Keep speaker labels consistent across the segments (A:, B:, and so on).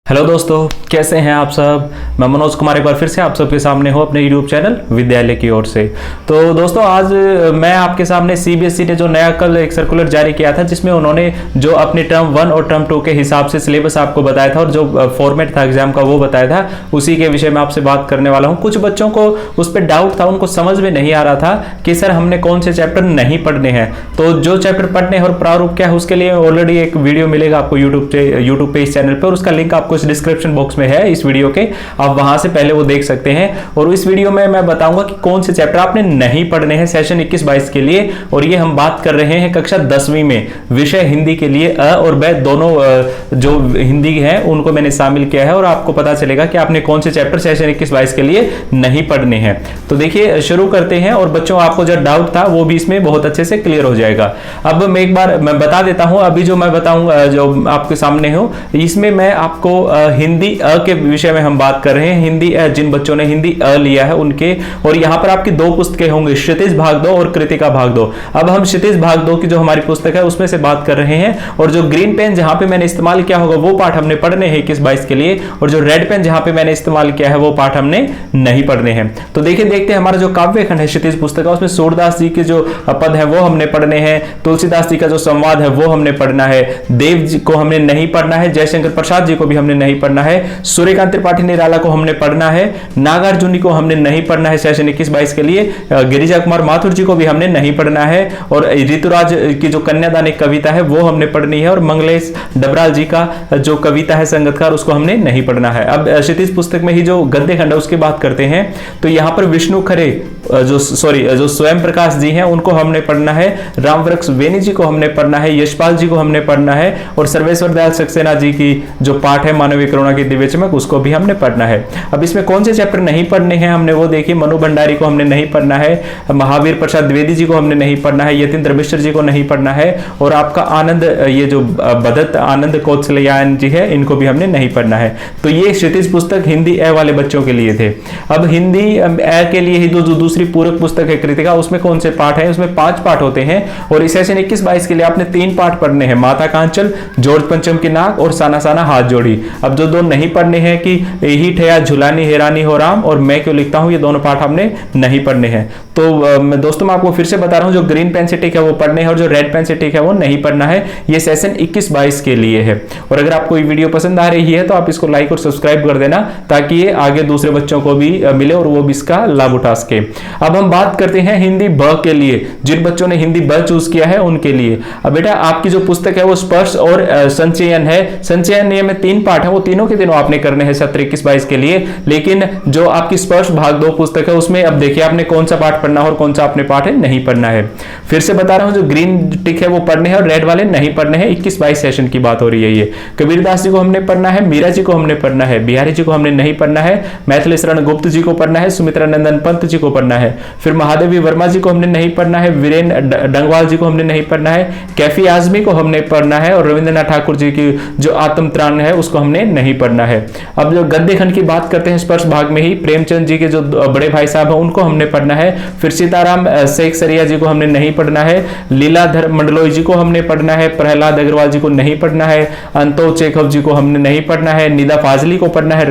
A: Hello दोस्तों, कैसे हैं आप सब। मैं मनोज कुमार एक बार फिर से आप सबके सामने हूँ अपने यूट्यूब चैनल विद्यालय की ओर से। तो दोस्तों, आज मैं आपके सामने सीबीएसई ने जो नया कल एक सर्कुलर जारी किया था, जिसमें उन्होंने जो अपनी टर्म 1 और टर्म 2 के हिसाब से सिलेबस आपको बताया था और जो फॉर्मेट था एग्जाम का वो बताया था, उसी के विषय में आपसे बात करने वाला हूँ। कुछ बच्चों को उस पर डाउट था, उनको समझ में नहीं आ रहा था कि सर हमने कौन से चैप्टर नहीं पढ़ने हैं। तो जो चैप्टर पढ़ने हैं और प्रारूप क्या है उसके लिए ऑलरेडी एक वीडियो मिलेगा आपको यूट्यूब पे इस चैनल पर, और उसका लिंक आपको डिस्क्रिप्शन बॉक्स में है इस वीडियो के, आप वहां से पहले वो देख सकते हैं। और इस वीडियो में मैं बताऊंगा कि कौन से चैप्टर आपने नहीं पढ़ने हैं सेशन 21-22 के लिए। और ये हम बात कर रहे हैं कक्षा 10वीं में, विषय हिंदी के लिए अ और ब दोनों जो हिंदी है उनको मैंने शामिल किया है, और आपको पता चलेगा कि आपने कौन से चैप्टर सेशन 21-22 के लिए नहीं पढ़ने हैं। तो देखिए शुरू करते हैं, और बच्चों आपको जो डाउट था वो भी इसमें बहुत अच्छे से क्लियर हो जाएगा। अब मैं एक बार मैं बता देता हूं, अभी जो मैं बताऊंगा जो आपके सामने हो, इसमें मैं आपको हिंदी अ के विषय में हम बात कर रहे हैं। हिंदी अ, जिन बच्चों ने हिंदी अ लिया है उनके, और यहां पर आपकी दो पुस्तकें होंगी, क्षितिज भाग 2 और कृतिका भाग 2। अब हम क्षितिज भाग 2 की जो हमारी पुस्तक है उसमें से बात कर रहे हैं, और जो ग्रीन पेन जहां पे मैंने इस्तेमाल किया होगा वो पाठ हमने पढ़ने हैं 21-22 के लिए, और जो रेड पेन जहां पे मैंने इस्तेमाल किया है वो पाठ हमने नहीं पढ़ने हैं। तो देखिए देखते हैं, हमारा जो काव्य खंड है क्षितिज पुस्तक का, उसमें सूरदास जी के जो पद है वो हमने पढ़ने हैं, तुलसीदास जी का जो संवाद है वो हमने पढ़ना है, देव जी को हमने नहीं पढ़ना है, जयशंकर प्रसाद जी को भी हमने नहीं पढ़ना है, सूर्यकांत त्रिपाठी निराला को हमने पढ़ना है, नागार्जुनी को हमने नहीं पढ़ना है सेशन 21-22 के लिए, गिरिजा कुमार माथुर जी को भी हमने नहीं पढ़ना है, और ऋतुराज की जो कन्यादान एक कविता है वो हमने पढ़नी है, और मंगलेश डबराल जी का जो कविता है संगतकार उसको हमने नहीं पढ़ना है। अब क्षितिज पुस्तक में ही जो गद्य खंड है उसकी बात करते हैं। तो यहां पर विष्णु खरे जो स्वयं प्रकाश जी हैं उनको हमने पढ़ना है, रामवृक्ष वेनी जी को हमने पढ़ना है, यशपाल जी को हमने पढ़ना है, और सर्वेश्वर दयाल सक्सेना जी की जो पाठ है मानवीय करुणा की दिव्य चमक उसको भी हमने पढ़ना है। अब इसमें कौन से चैप्टर नहीं पढ़ने हैं हमने वो देखिए, मनु भंडारी को हमने नहीं पढ़ना है, महावीर प्रसाद द्विवेदी जी को हमने नहीं पढ़ना है, यतीन्द्र मिश्र जी को नहीं पढ़ना है, और आपका आनंद ये जो बदत आनंद कौशलयान जी है इनको भी हमने नहीं पढ़ना है। तो ये क्षितिज पुस्तक हिंदी ए वाले बच्चों के लिए थे। अब हिंदी ए के लिए ही जो दूसरी पूरक पुस्तक है कृतिका, उसमें कौन से पाठ है, उसमें 5 पाठ होते हैं, और इस सेशन 21-22 के लिए आपने 3 पाठ पढ़ने हैं, माता कांचल, जॉर्ज पंचम की नाक और साना साना हाथ जोड़ी। अब जो दो नहीं पढ़ने हैं कि ही ठया झुलानी हैरानी हो राम और मैं क्यों लिखता हूं, ये दोनों पाठ हमने नहीं पढ़ने हैं। तो दोस्तों मैं आपको फिर से बता रहा हूं, जो ग्रीन पेन से टिक है वो पढ़ने हैं, और जो रेड पेन से टिक है वो नहीं पढ़ना है। ये सेशन 21-22 के लिए है। और अगर आपको ये वीडियो पसंद आ रही है तो आप इसको लाइक और सब्सक्राइब कर देना, ताकि ये आगे दूसरे बच्चों को भी मिले और वो भी इसका लाभ उठा सके। अब हम बात करते हैं हिंदी ब के लिए, जिन बच्चों ने हिंदी ब चूज किया है उनके लिए। अब बेटा आपकी जो पुस्तक है वो स्पर्श और संचयन है। संचयन में 3 पाठ है, वो तीनों के तीनों आपने करने हैं सत्र 21-22 के लिए। लेकिन जो आपकी स्पर्श भाग 2 पुस्तक है उसमें अब देखिए आपने कौन सा पाठ पढ़ना है और कौन सा आपने पाठ है नहीं पढ़ना है। फिर से बता रहा हूं, जो ग्रीन टिक है वो पढ़ने हैं और रेड वाले नहीं पढ़ने हैं। 21-22 सेशन की बात हो रही है। ये कबीरदास जी को हमने पढ़ना है, मीरा जी को हमने पढ़ना है, बिहारी जी को हमने नहीं पढ़ना है, मैथिली शरण गुप्त जी को पढ़ना है, सुमित्रा नंदन पंत जी को पढ़ना है, फिर महादेवी वर्मा जी को हमने नहीं पढ़ना है, वीरेन डंगवाल जी को हमने नहीं पढ़ना है, कैफी आजमी को हमने पढ़ना है, और रविंद्रनाथ ठाकुर जी की जो आत्म त्राण है उसको हमने नहीं पढ़ना है। अब जो गद्य खंड की बात करते हैं स्पर्श भाग में ही, प्रेमचंद जी के जो बड़े भाई साहब हैं उनको हमने पढ़ना है, फिर सीताराम शेख सरिया जी को हमने नहीं पढ़ना है, लीलाधर मंडलोई जी को हमने पढ़ना है, प्रहलाद अग्रवाल जी को नहीं पढ़ना है, अंतो चेखव जी को हमने नहीं पढ़ना है, निदा फाजली को पढ़ना है,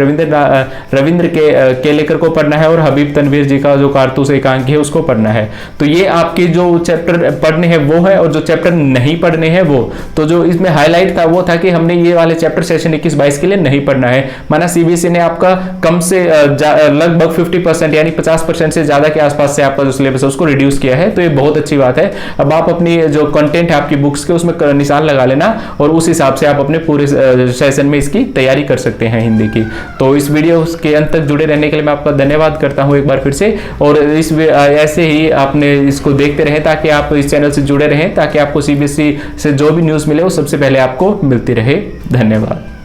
A: रविंद्र केलेकर को पढ़ना है, और हबीब तनवीर जी का जो कारतूस एकांकी है उसको पढ़ना है। तो ये आपके जो चैप्टर पढ़ने हैं वो है, और जो चैप्टर नहीं पढ़ने हैं वो, तो जो इसमें हाईलाइट था वो था कि हमने ये वाले चैप्टर सेशन 21-22 के लिए नहीं पढ़ना है। माना सीबीएसई ने आपका कम से लगभग 50% यानी 50% से ज्यादा के आसपास से आपका जो सिलेबस है उसको रिड्यूस किया है, तो ये बहुत अच्छी बात है। अब आप अपनी जो कंटेंट है आपकी बुक्स के उसमें निशान लगा लेना, और उस हिसाब से आप अपने पूरे सेशन में इसकी तैयारी कर सकते हैं हिंदी की। तो इस वीडियो के अंत तक जुड़े रहने के लिए मैं आपका धन्यवाद करता हूं एक बार फिर से, और ऐसे ही आपने इसको देखते रहें ताकि आप इस चैनल से जुड़े रहें, ताकि आपको सीबीएसई से जो भी न्यूज़ मिले वो सबसे पहले आपको मिलती रहे। धन्यवाद।